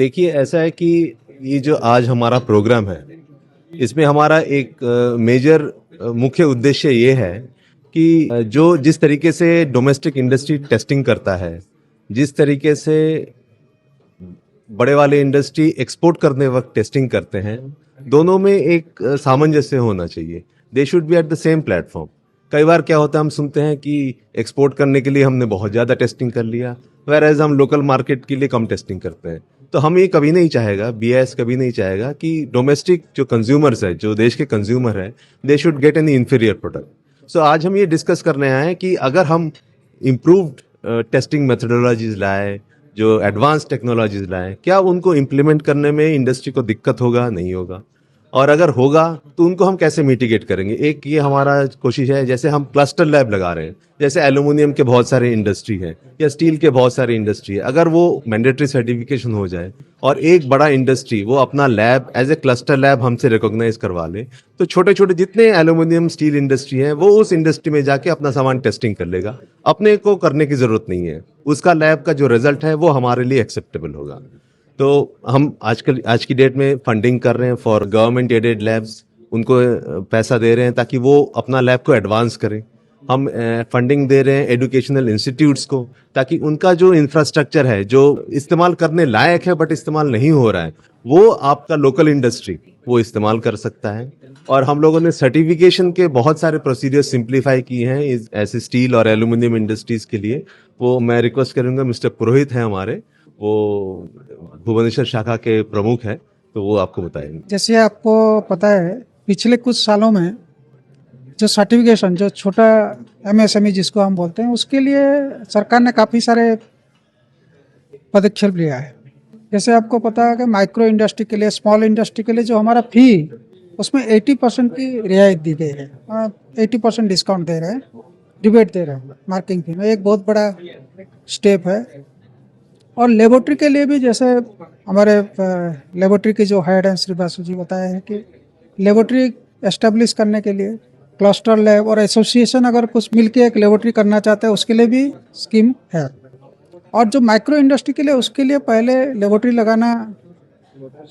देखिए, ऐसा है कि ये जो आज हमारा प्रोग्राम है, इसमें हमारा एक मेजर मुख्य उद्देश्य ये है कि जो जिस तरीके से डोमेस्टिक इंडस्ट्री टेस्टिंग करता है, जिस तरीके से बड़े वाले इंडस्ट्री एक्सपोर्ट करने वक्त टेस्टिंग करते हैं, दोनों में एक सामंजस्य होना चाहिए। They should be at the same platform. कई बार क्या होता है, हम सुनते हैं कि एक्सपोर्ट करने के लिए हमने बहुत ज़्यादा टेस्टिंग कर लिया, वेयर हम लोकल मार्केट के लिए कम टेस्टिंग करते हैं। तो हम ये कभी नहीं चाहेगा, बीआईएस कभी नहीं चाहेगा कि डोमेस्टिक जो कंज्यूमर्स है, जो देश के कंज्यूमर है, they should get an inferior product. So आज हम ये डिस्कस करने आए हैं कि अगर हम इम्प्रूव्ड टेस्टिंग मेथडोलॉजीज लाए, जो एडवांस टेक्नोलॉजीज लाएं, क्या उनको इम्प्लीमेंट करने में इंडस्ट्री को दिक्कत होगा, नहीं होगा, और अगर होगा तो उनको हम कैसे मिटिगेट करेंगे। एक ये हमारा कोशिश है, जैसे हम क्लस्टर लैब लगा रहे हैं, जैसे एल्यूमिनियम के बहुत सारे इंडस्ट्री है या स्टील के बहुत सारे इंडस्ट्री है, अगर वो मैंडेटरी सर्टिफिकेशन हो जाए और एक बड़ा इंडस्ट्री वो अपना lab as a cluster lab हमसे रिकॉग्नाइज करवा ले, तो छोटे छोटे जितने एल्यूमिनियम स्टील इंडस्ट्री है वो उस इंडस्ट्री में जाके अपना सामान टेस्टिंग कर लेगा। अपने को करने की जरूरत नहीं है, उसका लैब का जो रिजल्ट है वो हमारे लिए एक्सेप्टेबल होगा। तो हम आज की डेट में फंडिंग कर रहे हैं फॉर गवर्नमेंट एडेड लैब्स, उनको पैसा दे रहे हैं ताकि वो अपना लैब को एडवांस करें। हम फंडिंग दे रहे हैं एजुकेशनल इंस्टीट्यूट्स को, ताकि उनका जो इंफ्रास्ट्रक्चर है जो इस्तेमाल करने लायक है बट इस्तेमाल नहीं हो रहा है, वो आपका लोकल इंडस्ट्री वो इस्तेमाल कर सकता है। और हम लोगों ने सर्टिफिकेशन के बहुत सारे प्रोसीजर सिंप्लीफाई किए हैं ऐसे स्टील और एल्यूमिनियम इंडस्ट्रीज के लिए। वो मैं रिक्वेस्ट करूंगा, मिस्टर पुरोहित हैं हमारे, वो भुवनेश्वर शाखा के प्रमुख हैं, तो वो आपको बताएंगे। जैसे आपको पता है, पिछले कुछ सालों में जो सर्टिफिकेशन, जो छोटा एमएसएमई जिसको हम बोलते हैं, उसके लिए सरकार ने काफ़ी सारे पदक्षेप लिया है। जैसे आपको पता है कि माइक्रो इंडस्ट्री के लिए, स्मॉल इंडस्ट्री के लिए जो हमारा फी, उसमें 80% की रियायत दी गई है, 80% डिस्काउंट दे रहे हैं, रिबेट दे रहे हैं मार्किंग फी में। एक बहुत बड़ा स्टेप है। और लेबोरेटरी के लिए भी, जैसे हमारे लेबोरेटरी के जो हेड हैं श्री बासु जी बताए हैं कि लेबोरेटरी एस्टेब्लिश करने के लिए क्लस्टर लैब और एसोसिएशन अगर कुछ मिलके एक लेबोरेटरी करना चाहते हैं, उसके लिए भी स्कीम है। और जो माइक्रो इंडस्ट्री के लिए, उसके लिए पहले लेबोरेटरी लगाना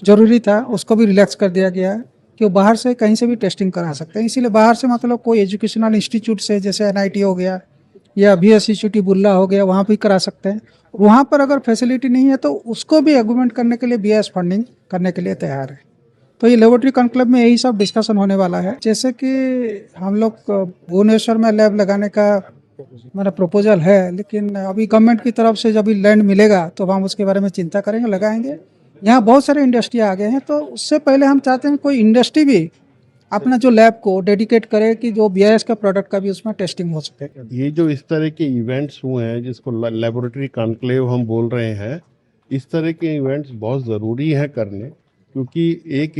जरूरी था, उसको भी रिलैक्स कर दिया गया है कि वो बाहर से कहीं से भी टेस्टिंग करा सकते हैं। इसीलिए बाहर से मतलब कोई एजुकेशनल इंस्टीट्यूट से, जैसे एनआईटी हो गया या बीएसयूटी बुर्ला हो गया, वहाँ भी करा सकते हैं। वहाँ पर अगर फैसिलिटी नहीं है तो उसको भी एग्रीमेंट करने के लिए बीएस फंडिंग करने के लिए तैयार है। तो ये लेबोरेटरी कॉन्क्लेव में यही सब डिस्कशन होने वाला है। जैसे कि हम लोग भुवनेश्वर में लैब लगाने का मेरा प्रपोजल है, लेकिन अभी गवर्नमेंट की तरफ से जब भी लैंड मिलेगा तो हम उसके बारे में चिंता करेंगे, लगाएंगे। यहाँ बहुत सारे इंडस्ट्री आ गए हैं, तो उससे पहले हम चाहते हैं कोई इंडस्ट्री भी अपना जो लैब को डेडिकेट करे कि जो बीआईएस का प्रोडक्ट का भी उसमें टेस्टिंग हो सके। ये जो इस तरह के इवेंट्स हुए हैं, जिसको लेबोरेटरी कॉन्क्लेव हम बोल रहे हैं, इस तरह के इवेंट्स बहुत ज़रूरी हैं करने, क्योंकि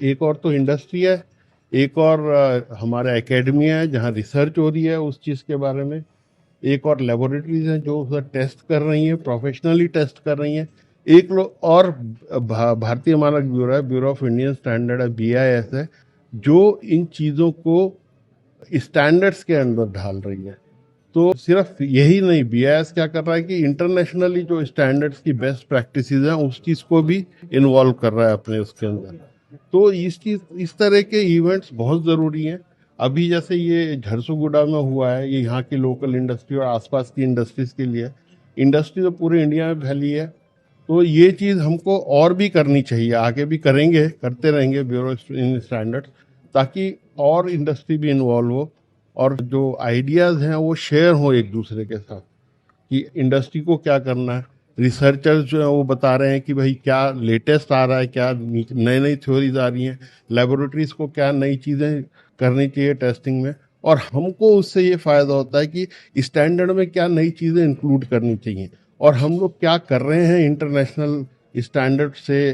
एक और तो इंडस्ट्री है, एक और हमारा एकेडमिया है जहाँ रिसर्च हो रही है उस चीज़ के बारे में, एक और लेबोरेटरीज हैं जो उसे टेस्ट कर रही हैं, प्रोफेशनली टेस्ट कर रही हैं, एक लोग और भारतीय मानक ब्यूरो है, ब्यूरो ऑफ इंडियन स्टैंडर्ड है, बीआईएस है, जो इन चीज़ों को स्टैंडर्ड्स के अंदर ढाल रही है। तो सिर्फ यही नहीं, बीआईएस क्या कर रहा है कि इंटरनेशनली जो स्टैंडर्ड्स की बेस्ट प्रैक्टिसेस हैं उस चीज़ को भी इन्वॉल्व कर रहा है अपने उसके अंदर। तो इस तरह के इवेंट्स बहुत ज़रूरी हैं। अभी जैसे ये झरसुगुड़ा में हुआ है, ये यहाँ की लोकल इंडस्ट्री और आसपास की इंडस्ट्रीज़ के लिए, इंडस्ट्री तो पूरे इंडिया में फैली है, तो ये चीज़ हमको और भी करनी चाहिए, आगे भी करेंगे, करते रहेंगे ब्यूरो इन स्टैंडर्ड्स, ताकि और इंडस्ट्री भी इन्वॉल्व हो और जो आइडियाज़ हैं वो शेयर हो एक दूसरे के साथ कि इंडस्ट्री को क्या करना है। रिसर्चर्स जो हैं वो बता रहे हैं कि भाई क्या लेटेस्ट आ रहा है, क्या नई नई थ्योरीज आ रही हैं, लेबोरेटरीज़ को क्या नई चीज़ें करनी चाहिए टेस्टिंग में, और हमको उससे ये फ़ायदा होता है कि स्टैंडर्ड में क्या नई चीज़ें इंक्लूड करनी चाहिए और हम लोग क्या कर रहे हैं इंटरनेशनल स्टैंडर्ड से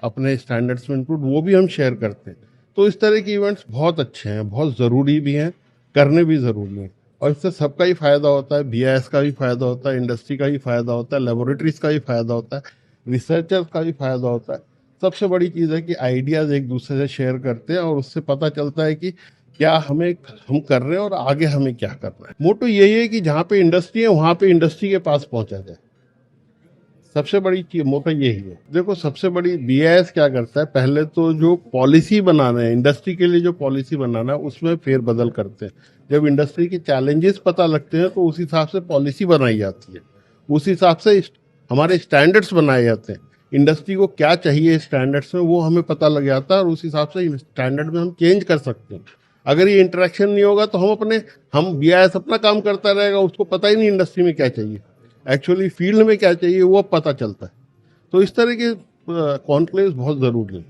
अपने स्टैंडर्ड्स में इंक्लूड, वो भी हम शेयर करते हैं। तो इस तरह के इवेंट्स बहुत अच्छे हैं, बहुत ज़रूरी भी हैं, करने भी ज़रूरी हैं, और इससे सबका ही फ़ायदा होता है। बीआईएस का भी फ़ायदा होता है, इंडस्ट्री का भी फ़ायदा होता है, लेबोरेटरीज़ का भी फ़ायदा होता है, रिसर्चर्स का भी फ़ायदा होता है। सबसे बड़ी चीज़ है कि आइडियाज़ एक दूसरे से शेयर करते हैं और उससे पता चलता है कि क्या हम कर रहे हैं और आगे हमें क्या करना है। मोटो यही है कि जहाँ पे इंडस्ट्री है वहाँ पे इंडस्ट्री के पास पहुँचा जाए। सबसे बड़ी मोटा यही है। देखो सबसे बड़ी बीआईएस क्या करता है, पहले तो जो पॉलिसी बनाना है इंडस्ट्री के लिए, जो पॉलिसी बनाना है उसमें फेरबदल करते हैं। जब इंडस्ट्री के चैलेंजेस पता लगते हैं तो उस हिसाब से पॉलिसी बनाई जाती है, उस हिसाब से हमारे स्टैंडर्ड्स बनाए जाते हैं। इंडस्ट्री को क्या चाहिए स्टैंडर्ड्स में वो हमें पता लग जाता है और उस हिसाब से स्टैंडर्ड में हम चेंज कर सकते हैं। अगर ये इंटरेक्शन नहीं होगा तो हम बीआईएस अपना काम करता रहेगा, उसको पता ही नहीं इंडस्ट्री में क्या चाहिए, एक्चुअली फील्ड में क्या चाहिए वो अब पता चलता है। तो इस तरह के कॉन्क्लेव्स बहुत ज़रूरी है।